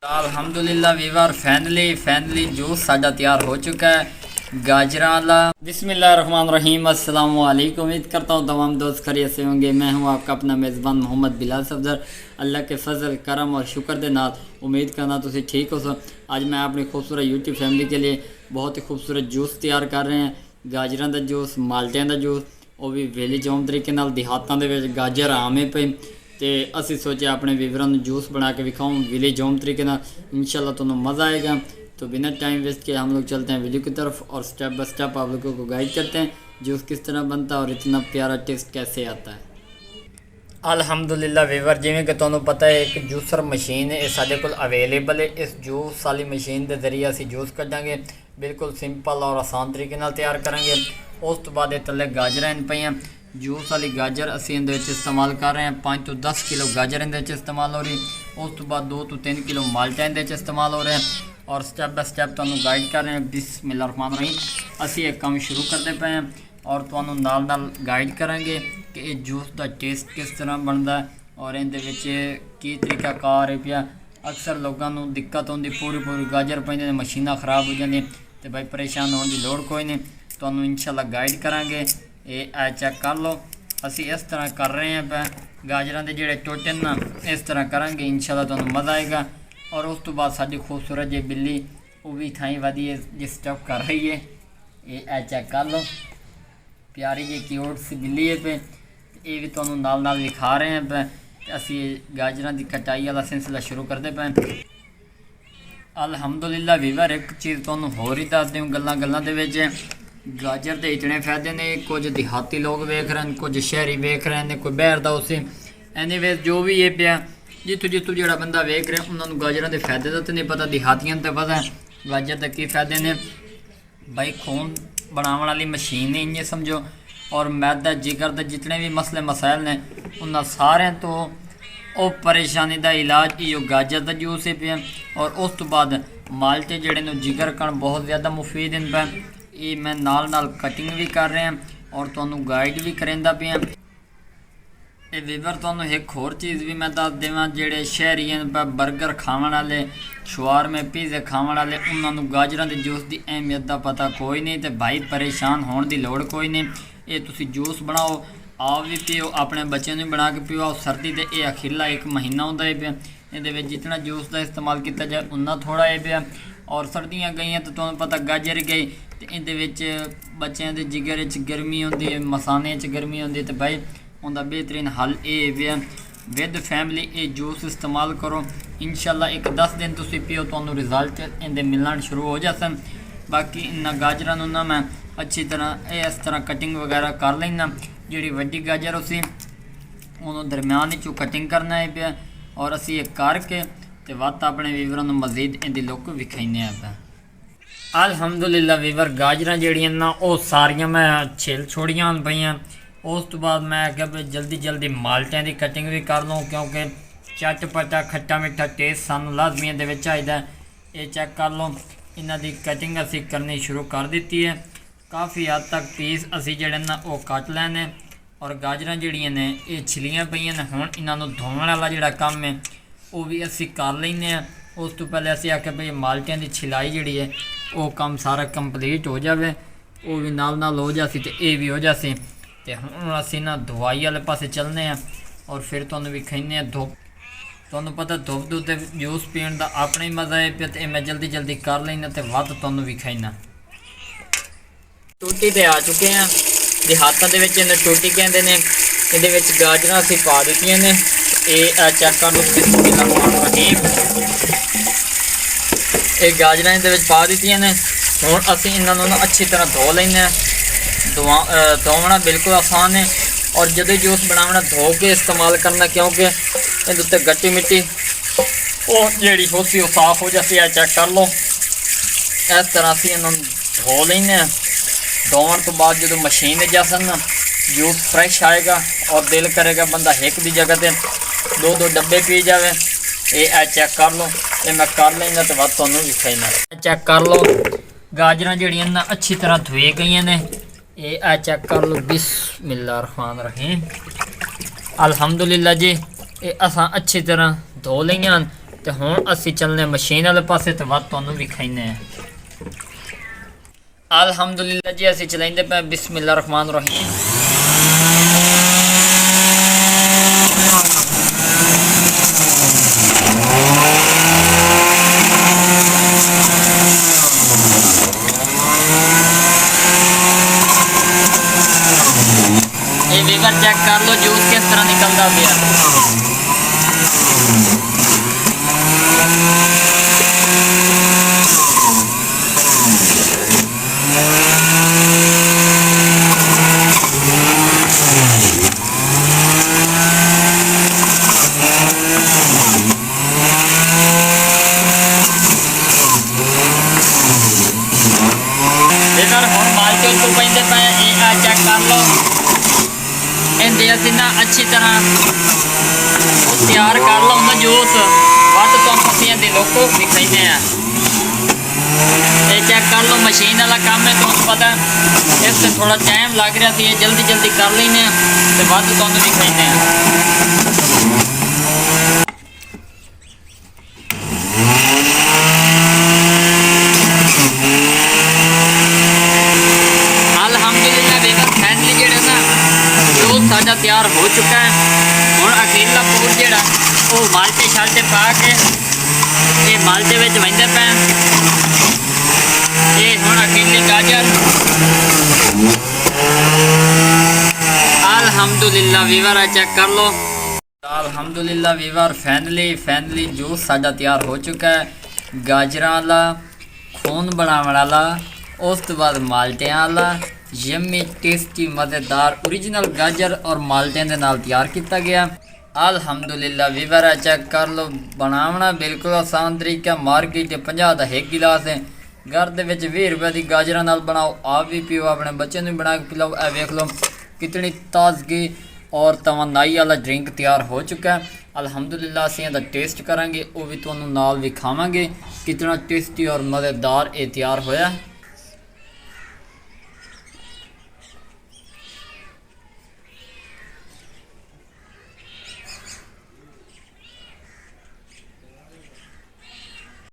अल्हम्दुलिल्लाह Weaver finally juice साडा तैयार हो चुका है गाजरा वाला। बिस्मिल्लाहिर्रहमानिर्रहीम, अस्सलाम वालेकुम। उम्मीद करता हूँ तमाम दोस्त खैरियत से होंगे। मैं हूँ आपका अपना मेज़बान मोहम्मद बिलाल सफदर। अल्लाह के फजल करम और शुक्र दे नाल उम्मीद करना तुम ठीक हो। अज मैं अपनी खूबसूरत यूट्यूब फैमिली के लिए बहुत ही खूबसूरत जूस तैयार कर रहे हैं। गाजर का जूस, माल्टिया का जूस, वो भी विलेज होम तरीके देहातों के गाजर आमे पे तो असी सोचा अपने वीवरां जूस बना के विखाऊँ विलेज होम तरीके इंशाल्लाह तुम्हें मज़ा आएगा। तो बिना टाइम वेस्ट किए हम लोग चलते हैं वीडियो की तरफ और स्टेप बाय स्टेप आप लोगों को गाइड करते हैं जूस किस तरह बनता है और इतना प्यारा टेस्ट कैसे आता है। अल्हम्दुलिल्लाह वीवर, जिमें कि तुम्हें पता है एक जूसर मशीन है साढ़े को अवेलेबल है। इस जूस वाली मशीन के जरिए असी जूस कढ़ांगे, बिल्कुल सिंपल और आसान तरीके तैयार करेंगे। उस तो बाद थले गाजर इन पई जूस वाली गाजर असी इस्तेमाल कर रहे हैं। 5 तो 10 किलो गाजर इन इस्तेमाल हो रही। उस तो बाद 2 तो 3 किलो माल्टा इन इस्तेमाल हो रहे हैं और स्टेप बाय स्टेप तुहानू गाइड कर रहे हैं। बिस्मिल्लाहिर्रहमानिर्रहीम, असी एक काम शुरू करते पे हैं और तुहानू नाल गाइड करेंगे कि ये जूस का टेस्ट किस तरह बनता है और इहदे की तरीकाकार है पिया। अक्सर लोगों को दिक्कत होती, पूरी गाजर पैंदे मशीनां खराब हो जाती, तो भाई परेशान होने की लोड़ कोई नहीं। तुहानू इंशाल्लाह गाइड करांगे। ये चेक कर लो, असी इस तरह कर रहे हैं पे गाजर के जोड़े टोटे ना इस तरह करांगे, इंशाल्लाह तुहानू मज़ा आएगा। और उस तो बाद साड़ी खूबसूरत जी बिल्ली वो भी थाई वादी जिस स्टफ कर रही है। ये चेक कर लो, प्यारी जी क्यूट सी बिल्ली है पे, ये भी तुहानू नाल विखा रहे हैं पे। असी गाजर की कटाई वाला सिलसिला शुरू करते पे। अल्हम्दुलिल्लाह वीवर, एक चीज़ तुहानू होर ही दस दूँ गल्लां दे विच गाजर के इतने फायदे ने। कुछ देहाती लोग वेख रहे हैं, कुछ शहरी वेख रहे हैं, कोई बहर का उसे एनीवेज जो भी है पिया जितों जो बंदा वेख रहा उन्होंने गाजर के फायदे का तो नहीं पता, देहातियों तो पता है गाजर के की फायदे ने। भाई खून बनाने वाली मशीन है इं समझो, और मैदा जिगर के जितने भी मसले मसाइल ने उन्होंने सारे तो वो परेशानी का इलाज यो गाजर का जूस है पिया। और उस तो बाद माल्टे जोड़े जिगर कण बहुत ज़्यादा मुफीद हैं पे। ये मैं नाल कटिंग भी कर रहे हैं और तुहानू गाइड भी करेंदा पिया। ये वीवर तुहानू एक होर चीज़ भी मैं दस देवां, जेड़े शहरी हैं बर्गर खावन वाले, शवारमे पीजे खावन वाले, उन्होंने गाजर के जूस की अहमियत का पता कोई नहीं। तो भाई परेशान होने की लोड़ कोई नहीं। ये तुसी जूस बनाओ, आप भी पियो, अपने बच्चों भी बना के पियो। सर्दी के ये अखीरला एक महीना होता है पे, ये जितना जूस का इस्तेमाल किया जाए उन्ना थोड़ा है पे। और सर्दियाँ गई तो तुम्हें पता गाजर गई तो ये बच्चों के जिगर गर्मी होती है, मसाने गर्मी होती, तो भाई उनका बेहतरीन हल ये पे। विद फैमिली ये जूस इस्तेमाल करो, इंशाल्लाह एक 10 दिन तुम पियो तो रिजल्ट इनके मिलना शुरू हो जाते। बाकी इन गाजर ना मैं अच्छी तरह इस तरह कटिंग वगैरह कर लेना। जी वड्डी गाजर उसी उन्होंने दरम्यान चो कटिंग करना है पे और असी ये करके तो वत अपने वीवरों को मजीद इनकी लुक विखाने पे। अल्हम्दुलिल्लाह वीवर, गाजर जड़ियाँ ना वो सारिया मैं छिल छोड़ियाँ पईयां। उस तो बाद मैं क्या जल्दी माल्टियां की कटिंग भी कर लूँ, क्योंकि चटपटा खट्टा मिठा टेस्ट सानू लाजमी ये चाहिए। ये चेक कर लो, इन्हों की कटिंग असी करनी शुरू कर दी है। काफ़ी हद तक पीस असी जड़े ना वो कट लैने और गाजर जड़ियाँ ने ये छिलियाँ पईयां ने। हुण इन्हों धोने वाला जोड़ा काम है वो भी असी कर लें। उस तो पहले असी आख्या भाई माल्टियां की छिलाई जी है वो काम सारा कंप्लीट हो जाए, वो भी नाल हो जासी तो ये भी हो जासी। तो हूँ असी ना दवाई वाले पासे चलने हैं और फिर तुहानू भी खाने धुप। तुहानू पता धुप दूते जूस पीने का अपना ही मज़ा है पे, तो मैं जल्दी कर लेना तो वध तुहानू भी खाना। टूटी तो आ चुके हैं, देहातों के टूटी कहते हैं। ये गाजर असी पा दी ने, ये चेक कर लो। बिस्मिल्लाहिर्रहमानिर्रहीम, ये गाजर ये पा दी ने। हुण असी इन्हों अच्छी तरह धो लें। धोना बिल्कुल आसान है और जदों जूस बनाना धो के इस्तेमाल करना, क्योंकि ये गट्टी मिट्टी वो जी होती वो साफ हो जाती है। चेक कर लो, इस तरह असी इन्हों धो लें। धोने तो बाद जो मशीन जासन जूस फ्रैश आएगा और दिल करेगा बंदा एक की जगह पर 2 डब्बे पी जाए। ये चेक कर लो, ये मैं कर लेंगे तो वह तुहानू भी खाना। चेक कर लो, गाजर जड़ियाँ ना अच्छी तरह धोई गई ने। ये चेक कर लो, बिस्मिल्लाहिर्रहमानिर्रहीम। अल्हम्दुलिल्लाह जी, ये असा अच्छी तरह धो लियां तो ਤੇ ਹੁਣ ਅਸੀਂ ਚੱਲਨੇ ਮਸ਼ੀਨ ਵਾਲੇ ਪਾਸੇ ਤੇ ਵੱਧ ਤੁਹਾਨੂੰ ਵਿਖਾਈਨੇ ਆ। ਅਲਹਮਦੁਲਿਲਾ ਜੀ ਅਸੀਂ ਚਲਾਉਂਦੇ ਪਏ ਬਿਸਮਿਲ੍ਲਾ ਰਹਿਮਾਨ ਰਹੀਮ। ਇਹ ਵੀਵਰ ਚੈੱਕ ਕਰ ਲਓ ਜੂਸ ਕਿਸ ਤਰ੍ਹਾਂ ਨਿਕਲਦਾ ਪਿਆ। ਜੇਕਰ ਹੁਣ ਮਾਲਕੇ ਉੱਪਰ ਪੈਂਦੇ ਪਏ ਇਹ ਆ ਚੈੱਕ ਕਰ ਲਓ। ਇਹਦੇ ਅਸੀਂ ਨਾ ਅੱਛੀ ਤਰ੍ਹਾਂ ਤਿਆਰ ਕਰ ਲਓ ਨਾ ਜੂਸ ਵੱਧ ਤੋਂ ਅਸੀਂ ਇਹਦੇ ਲੋਕੋ ਵਿਖਾਈਦੇ ਆ। ਇਹ ਚੈੱਕ ਕਰ ਲਓ ਮਸ਼ੀਨ ਵਾਲਾ ਕੰਮ ਹੈ ਤੁਹਾਨੂੰ ਪਤਾ ਇਸ ਤੇ ਥੋੜਾ ਟਾਈਮ ਲੱਗ ਰਿਹਾ ਸੀ। ਇਹ ਜਲਦੀ ਜਲਦੀ ਕਰ ਲੈਨੇ ਆ ਤੇ ਵੱਧ ਤੁਹਾਨੂੰ ਵਿਖਾਈਦੇ ਆ। ਅਲਹਮਦੁਲਿਲਾ ਵੇਖੋ ਫਾਈਨਲੀ ਜਿਹੜਾ ਨਾ ਜੂਸ ਸਾਡਾ ਤਿਆਰ ਹੋ ਚੁੱਕਾ ਹੈ। ਹੁਣ ਅਖੀਰਲਾ ਪੂਰ ਜਿਹੜਾ ਉਹ ਮਾਲਟੇ ਛਾਲਟੇ ਪਾ ਕੇ ਇਹ ਮਾਲਟੇ ਵਿੱਚ ਵੰਦੇ ਪਏ। ਇਹ ਹੁਣ ਅਖੀਰਲੀ ਗਾਜਰ ਅਲਹਮਦੁਲਿਲਾ ਵੀਵਰ ਚੈੱਕ ਕਰ ਲਓ। ਅਲਹਮਦੁਲਿਲਾ ਵੀਵਰ ਫਾਈਨਲੀ ਜੂਸ ਸਾਡਾ ਤਿਆਰ ਹੋ ਚੁੱਕਾ ਹੈ। ਗਾਜਰਾਂ ਵਾਲਾ, ਖੂਨ ਬਣਾਉਣ ਵਾਲਾ, ਉਸ ਤੋਂ ਬਾਅਦ ਮਾਲਟਿਆਂ ਵਾਲਾ ਯਮੀ ਟੇਸਟੀ ਮਜ਼ੇਦਾਰ ओरिजिनल गाजर और माल्टे ਦੇ ਨਾਲ ਤਿਆਰ ਕੀਤਾ ਗਿਆ। ਅਲਹਮਦੁਲਿਲਾ ਵੀਵਰ ਚੈੱਕ ਕਰ ਲਓ। ਬਣਾਉਣਾ ਬਿਲਕੁਲ ਆਸਾਨ ਤਰੀਕਾ। ਮਾਰਕੀਟ 50 ਦਾ ਇੱਕ ਗਿਲਾਸ ਹੈ। ਘਰ ਦੇ ਵਿੱਚ 20 ਰੁਪਏ ਦੀ ਗਾਜਰਾਂ ਨਾਲ ਬਣਾਓ, ਆਪ ਵੀ ਪੀਓ, ਆਪਣੇ ਬੱਚੇ ਨੂੰ ਬਣਾ ਕੇ ਪਿਲਾਓ। ਇਹ ਵੇਖ ਲਓ ਕਿਤਨੀ ਤਾਜ਼ਗੀ और तवनाई वाला ड्रिंक तैयार हो चुका है। अल्हम्दुलिल्लाह असीं इहदा टेस्ट करांगे, वो भी तुहानूं नाल विखावांगे कितना टेस्टी और मज़ेदार ये तैयार होया।